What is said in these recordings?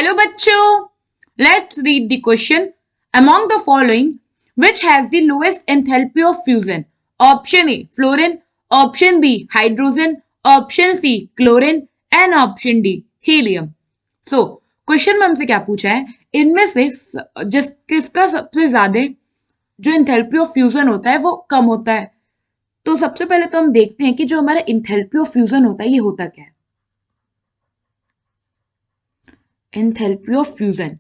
Hello बच्चों, let's read the question. Among the following, which has the lowest enthalpy of fusion? Option A, fluorine. Option B, hydrogen. Option C, chlorine. And option D, helium. So, question में हमसे क्या पूछा है, इनमें से जिस किसका सबसे ज्यादा जो इंथैल्पी ऑफ फ्यूजन होता है वो कम होता है। तो सबसे पहले तो हम देखते हैं कि जो हमारा इंथैल्पी ऑफ फ्यूजन होता है ये होता क्या है। Enthalpy of fusion,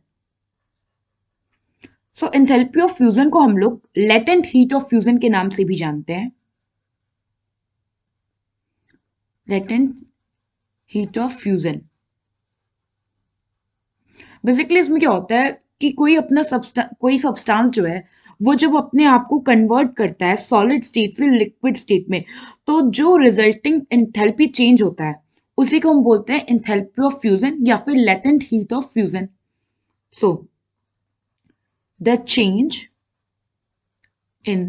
so enthalpy of fusion को हम लोग लेटेंट हीट ऑफ फ्यूजन के नाम से भी जानते हैं। Latent heat of fusion, basically इसमें क्या होता है कि कोई सब्सटेंस जो है वो जब अपने आप को कन्वर्ट करता है सॉलिड स्टेट से लिक्विड स्टेट में, तो जो रिजल्टिंग एंथैल्पी चेंज होता है उसी को हम बोलते हैं एंथैल्पी ऑफ फ्यूजन या फिर latent heat of fusion. So the change in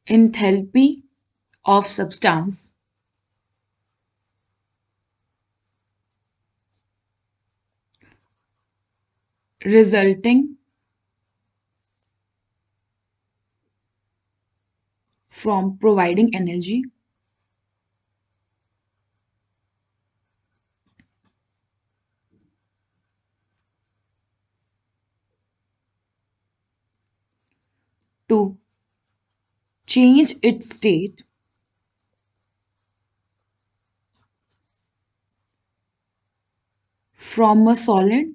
enthalpy of substance resulting from providing energy to change its state from a solid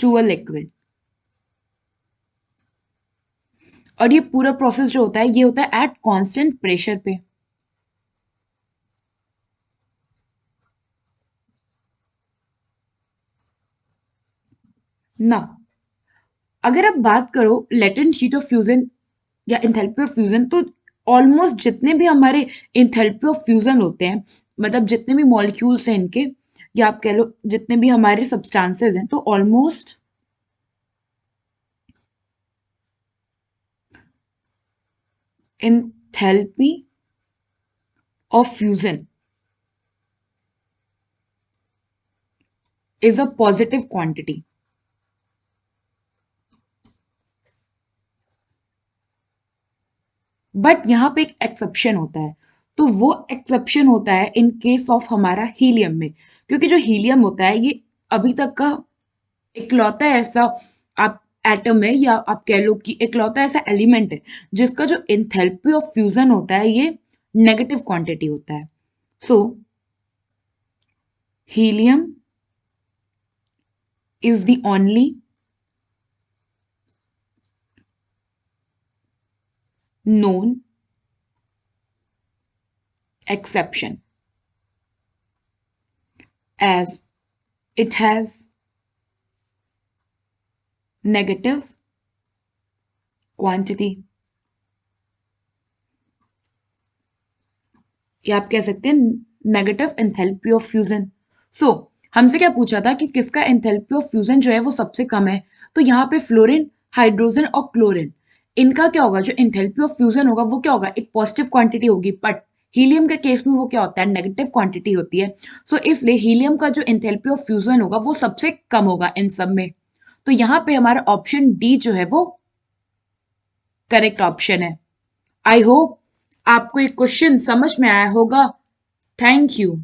to a liquid। और ये पूरा प्रोसेस जो होता है ये होता है एट कांस्टेंट प्रेशर पे। ना अगर आप बात करो लेटेंट हीट ऑफ फ्यूजन या एंथैल्पी ऑफ फ्यूजन, तो ऑलमोस्ट जितने भी हमारे एंथैल्पी ऑफ फ्यूजन होते हैं, मतलब जितने भी मॉलिक्यूल्स हैं इनके, या आप कह लो जितने भी हमारे सब्सटेंसेस हैं, तो almost enthalpy of fusion is a positive quantity। But यहां पे एक एक्सेप्शन होता है, तो वो एक्सेप्शन होता है इन केस ऑफ हमारा हीलियम में, क्योंकि जो हीलियम होता है ये अभी तक का इकलौता ऐसा आप एटम है, या आप कह लो कि इकलौता ऐसा एलिमेंट है जिसका जो एंथैल्पी ऑफ फ्यूजन होता है ये नेगेटिव क्वांटिटी होता है। सो helium is the only known exception, as it has negative quantity, या आप कह सकते हैं नेगेटिव एंथैल्पी ऑफ फ्यूजन। सो हमसे क्या पूछा था कि किसका एंथैल्पी ऑफ फ्यूजन जो है वो सबसे कम है, तो यहाँ पे फ्लोरीन, हाइड्रोजन और क्लोरीन, इनका क्या होगा, जो एंथैल्पी ऑफ फ्यूजन होगा वो क्या होगा, एक पॉजिटिव क्वांटिटी होगी। बट हीलियम के केस में वो क्या होता है, नेगेटिव क्वांटिटी होती है। सो इसलिए हीलियम का जो एंथैल्पी ऑफ फ्यूजन होगा वो सबसे कम होगा इन सब में। तो यहाँ पे हमारा ऑप्शन डी जो है वो करेक्ट ऑप्शन है। आई होप आपको ये क्वेश्चन समझ में आया होगा। Thank you.